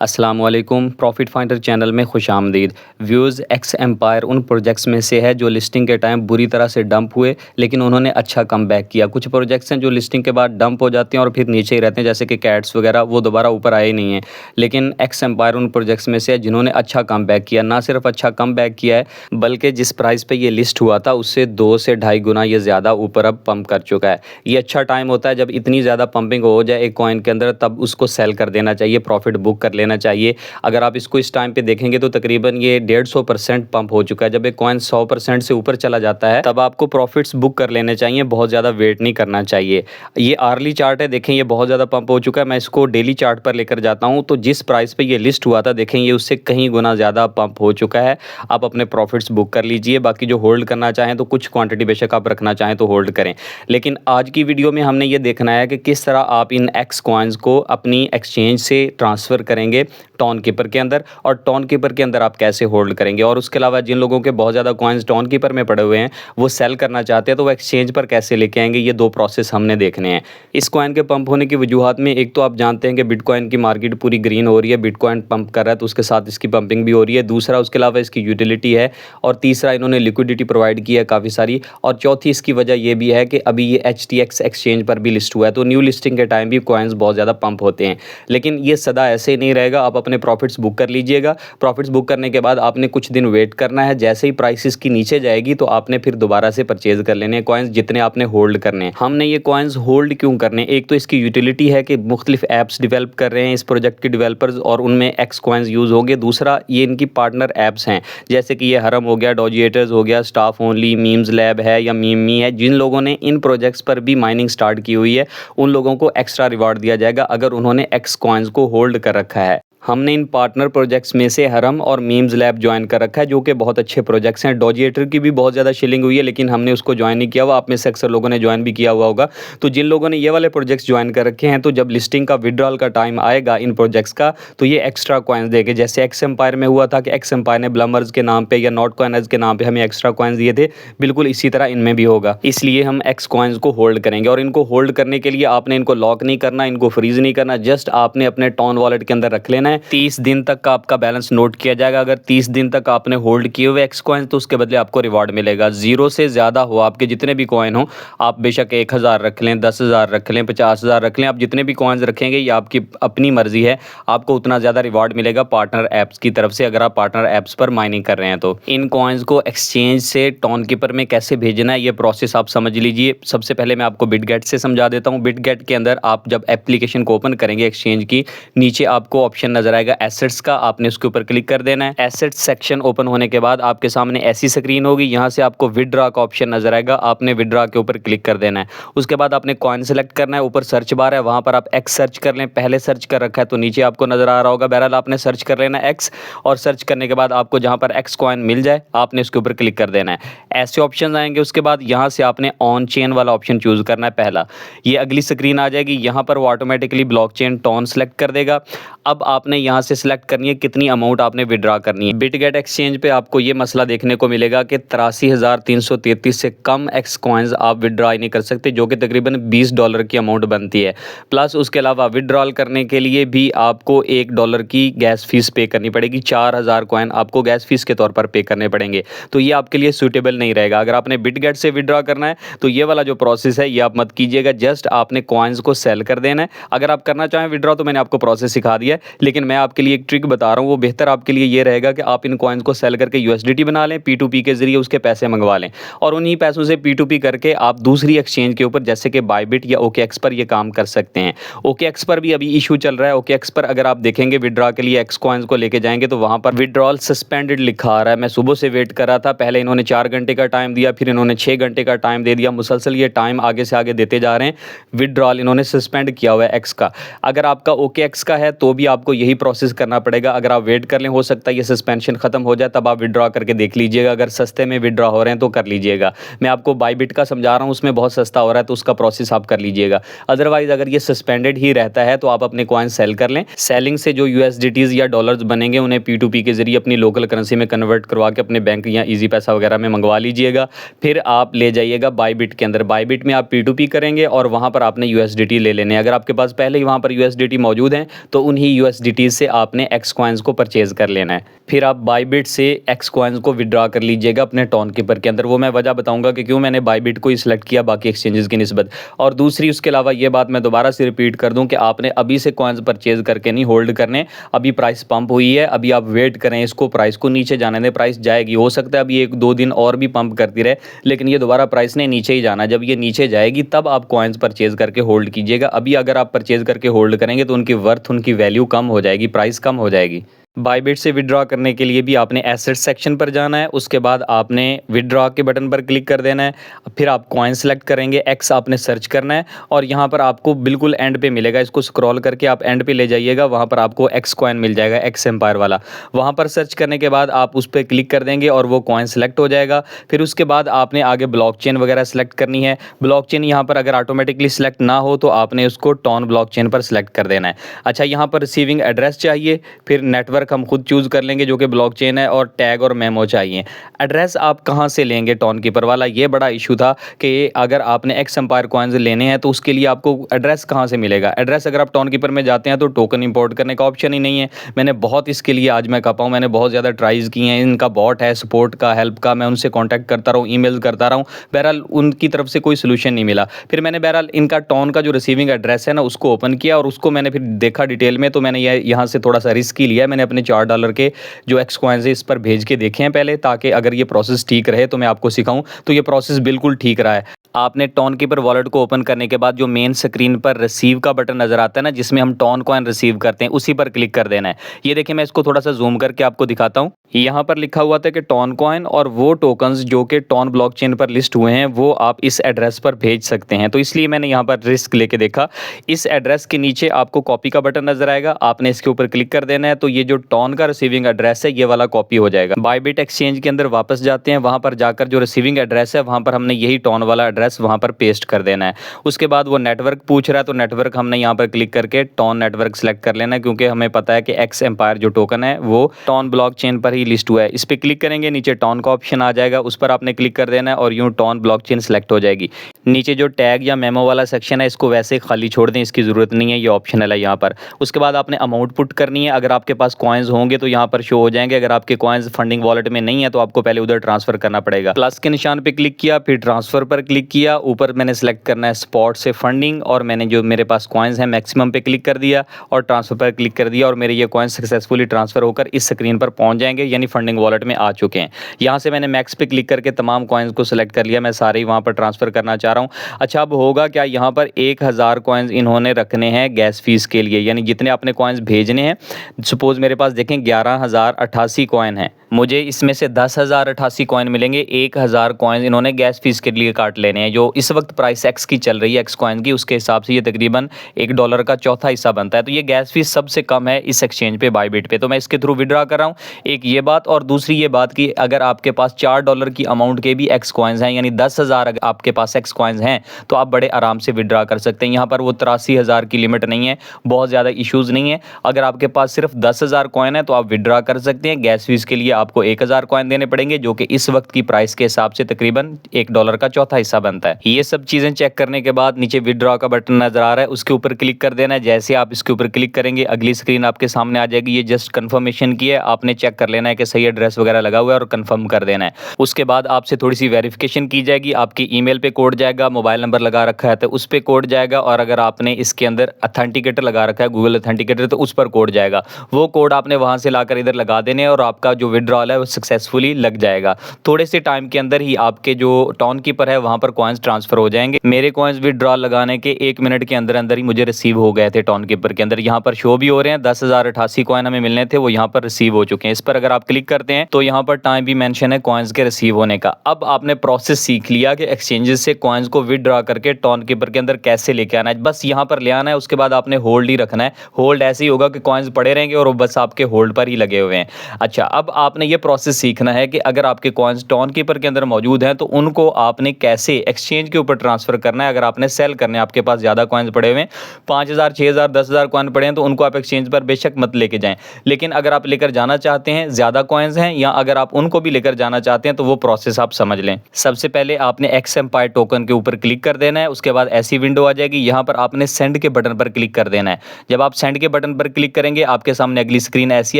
अस्सलामुअलैकुम profit finder channel में खुशामदीद। Views x empire उन प्रोजेक्ट्स में से है जो लिस्टिंग के टाइम बुरी तरह से डंप हुए, लेकिन उन्होंने अच्छा कम बैक किया। कुछ प्रोजेक्ट्स हैं जो लिस्टिंग के बाद डंप हो जाते हैं और फिर नीचे ही रहते हैं, जैसे कि कैट्स वगैरह, वो दोबारा ऊपर आए ही नहीं हैं। लेकिन एक्स एम्पायर उन प्रोजेक्ट्स में से है जिन्होंने अच्छा कम बैक किया। ना सिर्फ अच्छा कम बैक किया है, बल्कि जिस प्राइस पर ये लिस्ट हुआ था उससे 2 से ढाई गुना ये ज़्यादा ऊपर अब पंप कर चुका है। ये अच्छा टाइम होता है जब इतनी ज़्यादा पंपिंग हो जाए एक कॉइन के अंदर, तब उसको सेल कर देना चाहिए, प्रॉफिट बुक कर लेना चाहिए। अगर आप इसको इस टाइम पे देखेंगे तो तकरीबन ये 150% पंप हो चुका है। जब एक कॉइन 100% से ऊपर चला जाता है तब आपको प्रॉफिट्स बुक कर लेने चाहिए, बहुत ज़्यादा वेट नहीं करना चाहिए। ये आर्ली चार्ट है, देखें ये बहुत ज़्यादा पंप हो चुका है। मैं इसको डेली चार्ट पर लेकर जाता हूँ तो जिस प्राइस पे ये लिस्ट हुआ था, देखें ये उससे कहीं गुना ज़्यादा पंप हो चुका है। आप अपने प्रॉफिट्स बुक कर लीजिए। बाकी जो होल्ड करना चाहें तो कुछ क्वांटिटी बेशक आप रखना चाहें तो होल्ड करें। लेकिन आज की वीडियो में हमने ये देखना है कि किस तरह आप इन एक्स कॉइन्स को अपनी एक्सचेंज से ट्रांसफ़र करेंगे टॉन कीपर के अंदर, और टॉन कीपर के अंदर आप कैसे होल्ड करेंगे। और उसके अलावा जिन लोगों के बहुत ज़्यादा कॉइन्स टॉन कीपर में पड़े हुए हैं, वो सेल करना चाहते हैं तो वो एक्सचेंज पर कैसे लेके आएंगे, ये 2 प्रोसेस हमने देखने हैं। इस कॉइन के पंप होने की वजूहत में एक तो आप जानते हैं कि बिटकॉइन की मार्केट पूरी ग्रीन हो रही है, बिटकॉइन पंप कर रहा है तो उसके साथ इसकी पंपिंग भी हो रही है। दूसरा उसके अलावा इसकी यूटिलिटी है, और तीसरा इन्होंने लिक्विडिटी प्रोवाइड की है काफ़ी सारी, और चौथी इसकी वजह ये भी है कि अभी ये HTX एक्सचेंज पर भी लिस्ट हुआ है, तो न्यू लिस्टिंग के टाइम भी कॉइन्स बहुत ज़्यादा पंप होते हैं। लेकिन ये सदा ऐसे ही नहीं रहेगा। आप अपने प्रॉफिट्स बुक कर लीजिएगा। प्रॉफिट्स बुक करने के बाद आपने कुछ दिन वेट करना है। जैसे ही प्राइसेस की नीचे जाएगी तो आपने फिर दोबारा से परचेज कर लेने हैं कॉइन्स, जितने आपने होल्ड करने हैं। हमने ये कॉइन्स होल्ड क्यों करने, एक तो इसकी यूटिलिटी है कि मुख्तलिफ ऐप्स डेवलप कर रहे हैं इस प्रोजेक्ट के डेवलपर्स, और उनमें एक्स कॉइन्स यूज़ होंगे। दूसरा ये इनकी पार्टनर ऐप्स हैं, जैसे कि ये हरम हो गया, डॉजिएटर्स हो गया, स्टाफ ओनली, मीम्स लैब है या मीमी है। जिन लोगों ने इन प्रोजेक्ट्स पर भी माइनिंग स्टार्ट की हुई है उन लोगों को एक्स्ट्रा रिवार्ड दिया जाएगा अगर उन्होंने एक्स कॉइन्स को होल्ड कर रखा है। हमने इन पार्टनर प्रोजेक्ट्स में से हरम और मीम्स लैब ज्वाइन कर रखा है, जो कि बहुत अच्छे प्रोजेक्ट्स हैं। डॉजिएटर की भी बहुत ज़्यादा शिलिंग हुई है, लेकिन हमने उसको ज्वाइन नहीं किया हुआ। आप में से अक्सर लोगों ने ज्वाइन भी किया हुआ होगा। तो जिन लोगों ने ये वाले प्रोजेक्ट्स ज्वाइन कर रखे हैं, तो जब लिस्टिंग का विड्रॉल का टाइम आएगा इन प्रोजेक्ट्स का, तो ये एक्स्ट्रा कॉइन्स देंगे। जैसे एक्स एम्पायर में हुआ था कि एक्स एम्पायर ने ब्लमर्स के नाम पर या नॉट कॉइनर्स के नाम पर हमें एक्स्ट्रा कॉइन्स दिए थे, बिल्कुल इसी तरह इनमें भी होगा। इसलिए हम एक्स कॉइन्स को होल्ड करेंगे, और इनको होल्ड करने के लिए आपने इनको लॉक नहीं करना, इनको फ्रीज नहीं करना, जस्ट आपने अपने टॉन वॉलेट के अंदर रख लेना है। 30 दिन तक का आपका बैलेंस नोट किया जाएगा। अगर 30 दिन तक आपने होल्ड किए हुए एक्स कॉइन, तो उसके बदले आपको रिवार्ड मिलेगा। 0 से ज़्यादा हो आपके जितने भी कॉइन हो, आप बेशक 1000 रख लें, 10,000 रख लें, 50,000 रख लें, आप जितने भी कॉइन्स रखेंगे ये आपकी अपनी मर्जी है, आपको उतना ज़्यादा रिवार्ड मिलेगा पार्टनर ऐप्स की तरफ से, अगर आप पार्टनर ऐप्स पर माइनिंग कर रहे हैं तो। इन कॉइन्स को एक्सचेंज से टॉन कीपर में कैसे भेजना है, ये प्रोसेस आप समझ लीजिए। सबसे पहले मैं आपको बिटगेट से समझा देता हूँ। बिटगेट के अंदर आप जब एप्लीकेशन को ओपन करेंगे एक्सचेंज की, नीचे आपको ऑप्शन नजर आएगा एसेट्स का, आपने उसके ऊपर क्लिक कर देना है। एसेट सेक्शन ओपन होने के बाद आपके सामने ऐसी स्क्रीन होगी, यहाँ से आपको विड्रॉ का ऑप्शन नजर आएगा, आपने विड्रॉ के ऊपर क्लिक कर देना है। उसके बाद आपने कॉइन सेलेक्ट करना है, ऊपर सर्च बार है, वहाँ पर आप एक्स सर्च कर लें। पहले सर्च कर रखा है तो नीचे आपको नजर आ रहा होगा, बहरहाल आपने सर्च कर लेना एक्स, और सर्च करने के बाद आपको जहाँ पर एक्स कॉइन मिल जाए आपने उसके ऊपर क्लिक कर देना है। ऐसे ऑप्शन आएंगे। उसके बाद यहाँ से आपने ऑन चेन वाला ऑप्शन चूज करना है पहला। ये अगली स्क्रीन आ जाएगी, यहाँ पर वो ऑटोमेटिकली ब्लॉकचेन टॉन सेलेक्ट कर देगा। अब आपने यहाँ से सिलेक्ट करनी है कितनी अमाउंट आपने विड्रॉ करनी है। बिटगेट एक्सचेंज पे आपको ये मसला देखने को मिलेगा कि 83,333 से कम एक्स कॉइन्स आप विड्रॉ नहीं कर सकते, जो कि तकरीबन $20 की अमाउंट बनती है। प्लस उसके अलावा विड्रॉल करने के लिए भी आपको $1 की गैस फीस पे करनी पड़ेगी। 4000 कॉइन आपको गैस फीस के तौर पर पे करने पड़ेंगे, तो ये आपके लिए सूटेबल नहीं रहेगा। अगर आपने बिटगेट से विड्रॉ करना है तो ये वाला जो प्रोसेस है ये आप मत कीजिएगा, जस्ट आपने कॉइन्स को सेल कर देना है। अगर आप करना चाहें विड्रॉ तो मैंने आपको प्रोसेस सिखा दिया है, लेकिन मैं आपके लिए एक ट्रिक बता रहा हूँ, वो बेहतर आपके लिए ये रहेगा कि आप इन कॉइन्स को सेल करके USDT बना लें, P2P के जरिए उसके पैसे मंगवा लें, और उन्हीं पैसों से P2P करके आप दूसरी एक्सचेंज के ऊपर जैसे कि बायबिट या OKX पर ये काम कर सकते हैं। OKX पर भी अभी इशू चल रहा है। OKX पर अगर आप देखेंगे विड्रॉ के लिए एक्स कॉइन्स को लेके जाएंगे तो वहाँ पर विड्रॉल सस्पेंडेड लिखा आ रहा है। मैं सुबह से वेट कर रहा था, पहले इन्होंने 4 घंटे का टाइम दिया, फिर इन्होंने 6 घंटे का टाइम दे दिया, मुसलसल ये टाइम आगे से आगे देते जा रहे हैं। विड्रॉल इन्होंने सस्पेंड किया हुआ है एक्स का। अगर आपका OKX का है तो भी आपको यही प्रोसेस करना पड़ेगा। अगर आप वेट कर लें, हो सकता है ये सस्पेंशन खत्म हो जाए, तब आप विड्रॉ करके देख लीजिएगा। अगर सस्ते में विड्रॉ हो रहे हैं तो कर लीजिएगा। मैं आपको बायबिट का समझा रहा हूँ, उसमें बहुत सस्ता हो रहा है तो उसका प्रोसेस आप कर लीजिएगा। अदरवाइज अगर ये सस्पेंडेड ही रहता है तो आप अपने कॉइन सेल कर लें। सेलिंग से जो USDTs या डॉलर्स बनेंगे उन्हें P2P के जरिए अपनी लोकल करेंसी में कन्वर्ट करवा के अपने बैंक या ईजी पैसा वगैरह में मंगवा लीजिएगा। फिर आप ले जाइएगा बायबिट के अंदर। बायबिट में आप P2P करेंगे और वहाँ पर आपने USDT ले लेने। अगर आपके पास पहले ही वहाँ पर USDT मौजूद हैं तो उन्हीं USDT एंटिटीज़ से आपने एक्स कॉइन्स को परचेज़ कर लेना है। फिर आप बायबिट से एक्स कॉइन्स को विड्रॉ कर लीजिएगा अपने टॉन कीपर के अंदर। वो मैं वजह बताऊंगा कि क्यों मैंने बायबिट को ही सिलेक्ट किया बाकी एक्सचेंजेस की निस्बत। और दूसरी उसके अलावा ये बात मैं दोबारा से रिपीट कर दूं कि आपने अभी से कॉइन्स परचेज़ करके नहीं होल्ड करने। अभी प्राइस पंप हुई है, अभी आप वेट करें, इसको प्राइस को नीचे जाने दें, प्राइस जाएगी। हो सकता है अभी 1-2 दिन और भी पंप करती रहे, लेकिन ये दोबारा प्राइस ने नीचे ही जाना। जब ये नीचे जाएगी तब आप कॉइन्स परचेज़ करके होल्ड कीजिएगा। अभी अगर आप परचेज़ करके होल्ड करेंगे तो उनकी वर्थ, उनकी वैल्यू कम हो जाएगी, प्राइस कम हो जाएगी। बायबिट से विड्रॉ करने के लिए भी आपने एसेट सेक्शन पर जाना है, उसके बाद आपने विड्रॉ के बटन पर क्लिक कर देना है। फिर आप कॉइन सेलेक्ट करेंगे, एक्स आपने सर्च करना है और यहाँ पर आपको बिल्कुल एंड पे मिलेगा। इसको स्क्रॉल करके आप एंड पे ले जाइएगा, वहाँ पर आपको एक्स कॉइन मिल जाएगा, एक्स एम्पायर वाला। वहाँ पर सर्च करने के बाद आप उस पर क्लिक कर देंगे और वो कॉइन सेलेक्ट हो जाएगा। फिर उसके बाद आपने आगे ब्लॉकचेन वगैरह सेलेक्ट करनी है। ब्लॉकचेन यहाँ पर अगर ऑटोमेटिकली सेलेक्ट ना हो तो आपने उसको टॉन ब्लॉकचेन पर सेलेक्ट कर देना है। अच्छा, यहाँ पर रिसीविंग एड्रेस चाहिए, फिर नेटवर्क हम खुद चूज़ कर लेंगे जो कि ब्लॉकचेन है, और टैग और मेमो चाहिए। एड्रेस आप कहाँ से लेंगे टॉन कीपर वाला, ये बड़ा इशू था कि अगर आपने एक्स एम्पायर कॉइन्स लेने हैं तो उसके लिए आपको एड्रेस कहाँ से मिलेगा। एड्रेस अगर आप टॉन कीपर में जाते हैं तो टोकन इंपोर्ट करने का ऑप्शन ही नहीं है। मैंने बहुत इसके लिए, आज मैं कह पाऊँ, मैंने बहुत ज़्यादा ट्राइज किए हैं। इनका बॉट है सपोर्ट का, हेल्प का, मैं उनसे कॉन्टैक्ट करता रहा हूँ, ईमेल करता रहा हूँ, बहरहाल उनकी तरफ से कोई सोल्यूशन नहीं मिला। फिर मैंने बहरहाल इनका टॉन का जो रिसीविंग एड्रेस है ना उसको ओपन किया और उसको मैंने फिर देखा डिटेल में। तो मैंने यहाँ से थोड़ा सा रिस्क ही लिया। मैंने अपने $4 के जो एक्स कॉइन्स है इस पर भेज के देखे हैं पहले, ताकि अगर ये प्रोसेस ठीक रहे तो मैं आपको सिखाऊं। तो ये प्रोसेस बिल्कुल ठीक रहा है। आपने टॉन कीपर वॉलेट को ओपन करने के बाद जो मेन स्क्रीन पर रिसीव का बटन नजर आता है ना, जिसमें हम टॉन कॉइन रिसीव करते हैं, उसी पर क्लिक कर देना है। ये देखिए, मैं इसको थोड़ा सा जूम करके आपको दिखाता हूँ। यहाँ पर लिखा हुआ था कि टॉन कॉइन और वो टोकन्स जो कि टॉन ब्लॉकचेन पर लिस्ट हुए हैं वो आप इस एड्रेस पर भेज सकते हैं। तो इसलिए मैंने यहाँ पर रिस्क लेके देखा। इस एड्रेस के नीचे आपको कॉपी का बटन नजर आएगा, आपने इसके ऊपर क्लिक कर देना है। तो ये जो टॉन का रिसीविंग एड्रेस है ये वाला कॉपी हो जाएगा। बायबिट एक्सचेंज के अंदर वापस जाते हैं, वहाँ पर जाकर जो रिसीविंग एड्रेस है वहाँ पर हमने यही टॉन वाला एड्रेस वहाँ पर पेस्ट कर देना है। उसके बाद वो नेटवर्क पूछ रहा है तो नेटवर्क हमने यहाँ पर क्लिक करके टॉन नेटवर्क सेलेक्ट कर लेना है, क्योंकि हमें पता है कि एक्स एम्पायर जो टोकन है वो टॉन ब्लॉकचेन पर ही लिस्ट हुआ है। इस पर क्लिक करेंगे, नीचे टॉन का ऑप्शन आ जाएगा, उस पर आपने क्लिक कर देना है और यूँ टॉन ब्लॉकचेन सेलेक्ट हो जाएगी। नीचे जो टैग या मेमो वाला सेक्शन है इसको वैसे खाली छोड़ दें, इसकी ज़रूरत नहीं है, ये ऑप्शनल है यहाँ पर। उसके बाद आपने अमाउंट पुट करनी है। अगर आपके पास कॉइन्स होंगे तो यहाँ पर शो हो जाएंगे, अगर आपके कॉइन्स फंडिंग वॉलेट में नहीं है तो आपको पहले उधर ट्रांसफर करना पड़ेगा। प्लस के निशान पे क्लिक किया, फिर ट्रांसफर पर क्लिक किया, ऊपर मैंने सेलेक्ट करना है स्पॉट से फंडिंग, और मैंने जो मेरे पास कॉइन्स हैं मैक्सिमम पे क्लिक कर दिया और ट्रांसफर पर क्लिक कर दिया और मेरे ये कॉइन्स सक्सेसफुली ट्रांसफर होकर इस स्क्रीन पर पहुंच जाएंगे, यानी फंडिंग वॉलेट में आ चुके हैं। यहाँ से मैंने मैक्स पे क्लिक करके तमाम कॉइन्स को सिलेक्ट कर लिया, मैं सारे ही वहाँ पर ट्रांसफर करना चाह रहा हूँ। अच्छा, अब होगा क्या, यहाँ पर 1000 कॉइन्स इन्होंने रखने हैं गैस फीस के लिए, यानी जितने आपने कॉइन्स भेजने हैं। सपोज मेरे पास देखें 11,088 कॉइन है, मुझे इसमें से 10,088 कॉइन मिलेंगे। 1000 कॉइन इन्होंने गैस फीस के लिए काट लेने हैं। जो इस वक्त प्राइस एक्स की चल रही है, एक्स कॉइन की, उसके हिसाब से ये तकरीबन $1 का चौथा हिस्सा बनता है। तो ये गैस फीस सबसे कम है इस एक्सचेंज पे, बायबिट पे। तो मैं इसके थ्रू विड्रॉ कर रहा हूँ। एक ये बात, और दूसरी ये बात कि अगर आपके पास $4 की अमाउंट के भी एक्स कॉइन्स हैं, यानी 10,000 अगर आपके पास एक्स कॉइन्स हैं तो आप बड़े आराम से विड्रॉ कर सकते हैं। यहाँ पर वो 83,000 की लिमिट नहीं है, बहुत ज़्यादा इशूज़ नहीं है। अगर आपके पास सिर्फ 10,000 कॉइन है तो आप विड्रॉ कर सकते हैं। गैस फीस के लिए आपको 1000 कॉइन देने पड़ेंगे, जो कि इस वक्त की प्राइस के हिसाब से तकरीबन $1 का चौथा हिस्सा बनता है। ये सब चीज़ें चेक करने के बाद नीचे विड्रॉ का बटन नजर आ रहा है, उसके ऊपर क्लिक कर देना है। जैसे आप इसके ऊपर क्लिक करेंगे अगली स्क्रीन आपके सामने आ जाएगी। ये जस्ट कंफर्मेशन की है, आपने चेक कर लेना है कि सही एड्रेस वगैरह लगा हुआ है और कंफर्म कर देना है। उसके बाद आपसे थोड़ी सी वेरिफिकेशन की जाएगी, आपकी ईमेल पे कोड जाएगा, मोबाइल नंबर लगा रखा है तो उस पर कोड जाएगा, और अगर आपने इसके अंदर अथेंटिकेटर लगा रखा है, गूगल अथेंटिकेटर, तो उस पर कोड जाएगा। वो कोड आपने वहाँ से लाकर इधर लगा देने और आपका जो विड्रॉल है वो सक्सेसफुली लग जाएगा। थोड़े से टाइम के अंदर ही आपके जो टॉन कीपर है वहाँ पर कॉइन्स ट्रांसफर हो जाएंगे। मेरे कॉइन्स विड्रॉल लगाने के 1 मिनट के अंदर अंदर ही मुझे रिसीव हो गए थे टॉन कीपर के अंदर। यहाँ पर शो भी हो रहे हैं, 10,088 कॉइन हमें मिलने थे, वो यहाँ पर रिसीव हो चुके हैं। इस पर अगर आप क्लिक करते हैं तो यहाँ पर टाइम भी मेंशन है कॉइन्स के रिसीव होने का। अब आपने प्रोसेस सीख लिया कि एक्सचेंजेस से कॉइन्स को विड्रॉ करके टॉन कीपर के अंदर कैसे लेके आना है। बस यहाँ पर ले आना है, उसके बाद आपने होल्ड ही रखना है। होल्ड ऐसे ही होगा कि कॉइन्स पड़े रहेंगे और बस आपके होल्ड पर ही लगे हुए हैं। अच्छा, अब आपने आपने ये प्रोसेस सीखना है कि अगर आपके कॉइन्स टॉन कीपर के अंदर मौजूद हैं तो उनको आपने कैसे एक्सचेंज के ऊपर ट्रांसफर करना है। अगर आपने सेल करने हैं, आपके पास ज़्यादा कॉइन्स पड़े हुए हैं, 5,000 6,000 10,000 कॉइन पड़े हैं, तो उनको आप एक्सचेंज पर बेशक मत लेके जाएं। लेकिन अगर आप लेकर जाना चाहते हैं, ज़्यादा कॉइन्स हैं, या अगर आप उनको भी लेकर जाना चाहते हैं, तो वो प्रोसेस आप समझ लें। सबसे पहले आपने एक्स एम्पायर टोकन के ऊपर क्लिक कर देना है। उसके बाद ऐसी विंडो आ जाएगी, यहाँ पर आपने सेंड के बटन पर क्लिक कर देना है। जब आप सेंड के बटन पर क्लिक करेंगे, आपके सामने अगली स्क्रीन ऐसी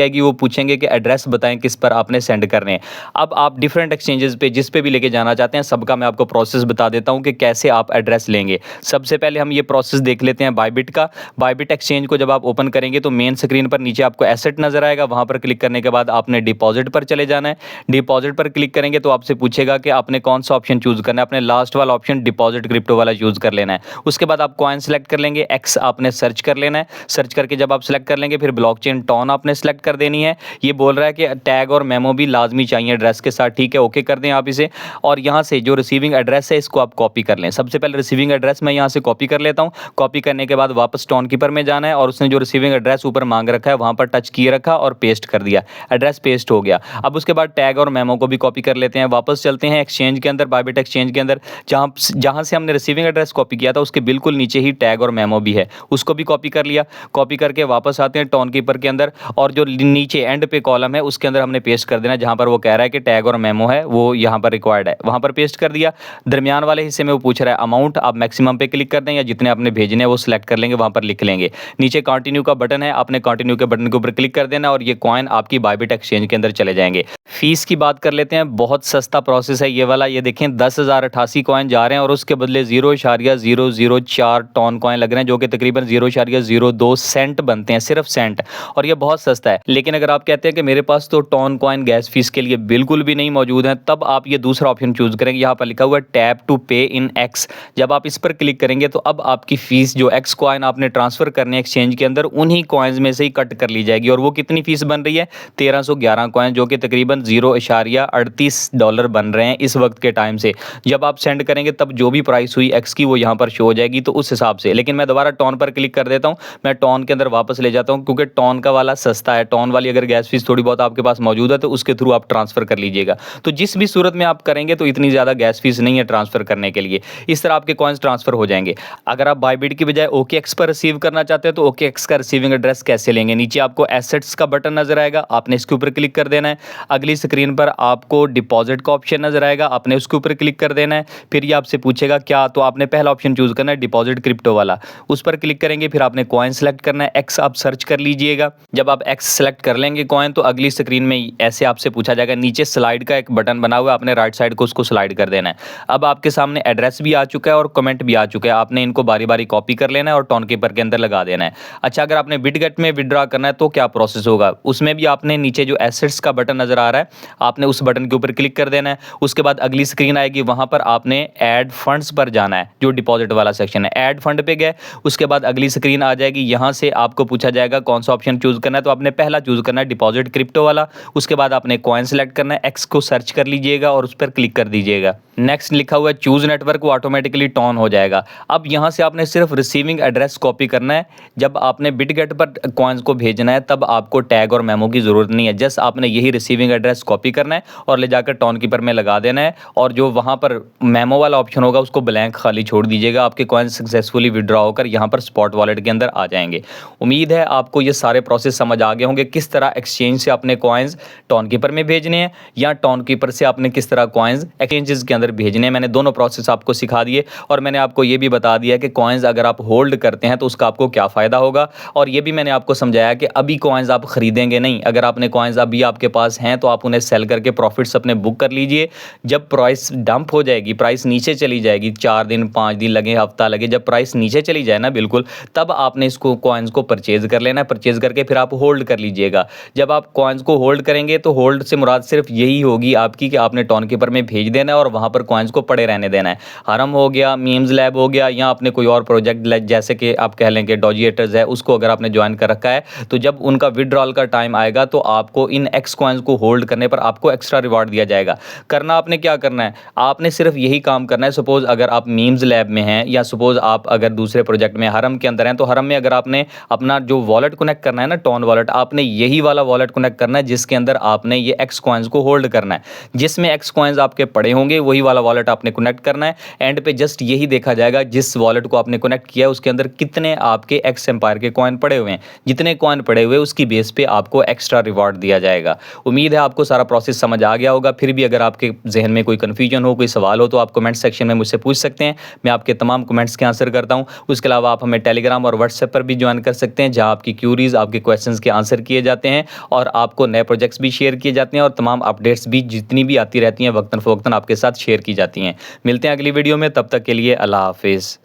आएगी, वो पूछेंगे कि एड्रेस बताएं किस पर आपने सेंड करने हैं। अब आप डिफरेंट एक्सचेंजेस पे जिस पे भी लेके जाना चाहते हैं, सबका मैं आपको प्रोसेस बता देता हूं कि कैसे आप एड्रेस लेंगे। सबसे पहले हम ये प्रोसेस देख लेते हैं बायबिट का। बायबिट एक्सचेंज को जब आप ओपन करेंगे तो मेन स्क्रीन पर नीचे आपको एसेट नजर आएगा, वहां पर क्लिक करने के बाद आपने डिपॉजिट पर चले जाना है। डिपॉजिट पर क्लिक करेंगे तो आपसे पूछेगा कि आपने कौन सा ऑप्शन चूज करना है। अपने लास्ट वाला ऑप्शन डिपॉजिट क्रिप्टो वाला चूज कर लेना है। उसके बाद आप कॉइन सेलेक्ट कर लेंगे, एक्स आपने सर्च कर लेना है। सर्च करके जब आप सेलेक्ट कर लेंगे, फिर ब्लॉकचेन टॉन आपने सेलेक्ट कर देनी है। ये बोल रहा है कि टैग और मेमो भी लाजमी चाहिए एड्रेस के साथ, ठीक है, ओके कर दें आप इसे। और यहाँ से जो रिसीविंग एड्रेस है इसको आप कॉपी कर लें। सबसे पहले रिसीविंग एड्रेस मैं यहाँ से कॉपी कर लेता हूँ। कॉपी करने के बाद वापस टॉन कीपर में जाना है और उसने जो रिसीविंग एड्रेस ऊपर मांग रखा है वहाँ पर टच किए रखा और पेस्ट कर दिया, एड्रेस पेस्ट हो गया। अब उसके बाद टैग और मेमो को भी कॉपी कर लेते हैं। वापस चलते हैं एक्सचेंज के अंदर, बायबिट एक्सचेंज के अंदर, जहाँ से हमने रिसीविंग एड्रेस कॉपी किया था उसके बिल्कुल नीचे ही टैग और मेमो भी है, उसको भी कॉपी कर लिया। कॉपी करके वापस आते हैं टॉन कीपर के अंदर और जो नीचे एंड पे कॉलम है उसके अंदर हमने पेस्ट कर देना, जहां पर वो कह रहा है कि टैग और मेमो है वो यहां पर रिक्वायर्ड है, वहां पर पेस्ट कर दिया। दरमियान वाले हिस्से में वो पूछ रहा है अमाउंट, आप मैक्सिमम पे क्लिक कर दें या जितने आपने भेजने हैं वो सिलेक्ट कर लेंगे, वहां पर लिख लेंगे। नीचे कंटिन्यू का बटन है, आपने कंटिन्यू के बटन के ऊपर क्लिक कर देना और ये कॉइन आपकी बायबिट एक्सचेंज के अंदर चले जाएंगे। फीस की बात कर लेते हैं, बहुत सस्ता प्रोसेस है ये वाला। ये देखें 10,088 कॉइन जा रहे हैं और उसके बदले 0.004 टॉन कॉइन लग रहे हैं, जो कि तकरीबन 0.02 सेंट बनते हैं, सिर्फ सेंट, और ये बहुत सस्ता है। लेकिन अगर आप कहते हैं कि मेरे पास तो टॉन कॉइन गैस फीस के लिए बिल्कुल भी नहीं मौजूद है, तब आप ये दूसरा ऑप्शन चूज करेंगे। यहाँ पर लिखा हुआ है टैप टू पे इन एक्स। जब आप इस पर क्लिक करेंगे तो अब आपकी फीस जो एक्स कॉइन आपने ट्रांसफर करने एक्सचेंज के अंदर उन्हीं कॉइन्स में से ही कट कर ली जाएगी। और वो कितनी फीस बन रही है? 1311 कॉइन, जो कि तकरीबन $0.38 बन रहे हैं इस वक्त के टाइम से। जब आप सेंड करेंगे तब जो भी प्राइस हुई एक्स की वो यहाँ पर शो हो जाएगी, तो उस हिसाब से। लेकिन मैं दोबारा टॉन पर क्लिक कर देता हूँ, मैं टॉन के अंदर वापस ले जाता हूँ क्योंकि टॉन का वाला सस्ता है। टॉन वाली अगर गैस फीस थोड़ी बहुत आपके पास मौजूद है तो उसके थ्रू आप ट्रांसफर कर लीजिएगा। तो जिस भी सूरत में आप करेंगे तो इतनी ज़्यादा गैस फीस नहीं है ट्रांसफर करने के लिए। इस तरह आपके कॉइन्स ट्रांसफर हो जाएंगे। अगर आप बायबिट की बजाय OKX पर रिसीव करना चाहते हैं तो OKX का रिसीविंग एड्रेस कैसे लेंगे? नीचे आपको एसेट्स का बटन नजर आएगा, आपने इसके ऊपर क्लिक कर देना है। अगली स्क्रीन पर आपको डिपॉजिट का ऑप्शन नजर आएगा, आपने उसके ऊपर क्लिक कर देना है। फिर ये आपसे पूछेगा क्या, तो आपने पहला ऑप्शन चूज करना है डिपॉजिट क्रिप्टो वाला, उस पर क्लिक करेंगे। फिर आपने कॉइन सेलेक्ट करना है, एक्स आप सर्च कर लीजिएगा। जब आप एक्स सेलेक्ट कर लेंगे कॉइन, तो अगली स्क्रीन में ऐसे आपसे पूछा जाएगा, नीचे स्लाइड का एक बटन बना हुआ है, आपने राइट साइड को उसको स्लाइड कर देना है। अब आपके सामने एड्रेस भी आ चुका है और कमेंट भी आ चुका है, आपने इनको बारी बारी कॉपी कर लेना है और टॉन कीपर के अंदर लगा देना है। अच्छा, अगर आपने बिटगेट में विड्रॉ करना है तो क्या प्रोसेस होगा? उसमें भी आपने नीचे जो एसेट्स का बटन नजर आ रहा है, आपने उस बटन के ऊपर क्लिक कर देना है। उसके बाद अगली स्क्रीन आएगी, वहां पर आपने ऐड फंड्स पर जाना है, जो डिपॉजिट वाला सेक्शन है। ऐड फंड पे गए, उसके बाद अगली स्क्रीन आ जाएगी, यहां से आपको पूछा जाएगा कौन सा ऑप्शन चूज करना है, तो आपने पहला चूज करना है डिपॉजिट क्रिप्टो वाला। उसके बाद आपने कॉइन सेलेक्ट करना है, एक्स को सर्च कर लीजिएगा और उस पर क्लिक कर दीजिएगा। नेक्स्ट लिखा हुआ है चूज नेटवर्क, वो ऑटोमेटिकली टॉन हो जाएगा। अब यहां से आपने सिर्फ रिसीविंग एड्रेस कॉपी करना है। जब आपने बिटगेट पर कॉइन्स को भेजना है तब आपको टैग और मेमो की जरूरत नहीं है, जस्ट आपने यही रिसीविंग एड्रेस कॉपी करना है और ले जाकर टॉन कीपर में लगा देना है। और जो वहां पर मेमो वाला ऑप्शन होगा उसको ब्लैंक खाली छोड़ दीजिएगा। आपके कॉइन्स सक्सेसफुली विड्रॉ होकर यहां पर स्पॉट वॉलेट के अंदर आ जाएंगे। उम्मीद है आपको ये सारे प्रोसेस समझ आ गए होंगे, किस तरह एक्सचेंज से अपने कॉइन्स टॉन कीपर में भेजने हैं या टॉन कीपर से आपने किस तरह कॉइन्स एक्सचेंजेस के अंदर भेजने हैं। मैंने दोनों प्रोसेस आपको सिखा दिए और मैंने आपको ये भी बता दिया कि कॉइन्स अगर आप होल्ड करते हैं तो उसका आपको क्या फ़ायदा होगा। और ये भी मैंने आपको समझाया कि अभी कॉइन्स आप खरीदेंगे नहीं, अगर आपने कॉइन्स अभी आपके पास हैं तो आप उन्हें सेल करके प्रॉफिट्स अपने बुक कर लीजिए। जब प्राइस डंप हो जाएगी, प्राइस नीचे चली जाएगी, 4 दिन 5 दिन लगे, हफ्ता लगे, जब प्राइस नीचे चली जाए ना बिल्कुल, तब आपने इसको कॉइन्स को परचेज कर लेना है। परचेज करके फिर आप होल्ड कर लीजिएगा। जब आप कॉइन्स को होल्ड करेंगे तो होल्ड से मुराद सिर्फ यही होगी आपकी कि आपने टॉन कीपर में भेज देना है और वहां पर कॉइन्स को पड़े रहने देना है। हरम हो गया, मीम्स लैब हो गया, या आपने कोई और प्रोजेक्ट जैसे कि आप कह लें कि डॉजिएटर्स है, उसको अगर आपने ज्वाइन कर रखा है तो जब उनका विड्रॉल का टाइम आएगा तो आपको इन एक्स कॉइन्स को होल्ड करने पर आपको एक्स्ट्रा रिवार्ड दिया जाएगा। करना आपने क्या करना है, आपने सिर्फ यही काम करना है। सपोज अगर आप मीम्स लैब में हैं या सपोज आप अगर दूसरे प्रोजेक्ट में हरम के अंदर हैं, तो हरम में अगर आपने अपना जो वॉलेट कनेक्ट करना है ना, टॉन वॉलेट, आपने यही वाला वॉलेट कनेक्ट करना है जिसके अंदर अंदर आपने ये एक्स कॉइन्स को होल्ड करना है। जिसमें एक्स कॉइन्स आपके पड़े होंगे वही वाला वॉलेट आपने कनेक्ट करना है। एंड पे जस्ट यही देखा जाएगा जिस वॉलेट को आपने कनेक्ट किया है उसके अंदर कितने आपके एक्स एम्पायर के कॉइन पड़े हुए हैं। जितने कॉइन पड़े हुए उसकी बेस पे आपको एक्स्ट्रा रिवॉर्ड दिया जाएगा। उम्मीद है आपको सारा प्रोसेस समझ आ गया होगा। फिर भी अगर आपके जहन में कोई कन्फ्यूजन हो, कोई सवाल हो तो आप कमेंट सेक्शन में मुझसे पूछ सकते हैं। मैं आपके तमाम कमेंट्स के आंसर करता हूं। उसके अलावा आप हमें टेलीग्राम और व्हाट्सएप पर भी ज्वाइन कर सकते हैं, जहां आपकी क्यूरीज, आपके क्वेश्चंस के आंसर किए जाते हैं और आपको नए प्रोजेक्ट्स भी शेयर किए जाते हैं और तमाम अपडेट्स भी जितनी भी आती रहती हैं वक्तन फ़वक्तन आपके साथ शेयर की जाती हैं। मिलते हैं अगली वीडियो में, तब तक के लिए अल्लाह हाफिज़।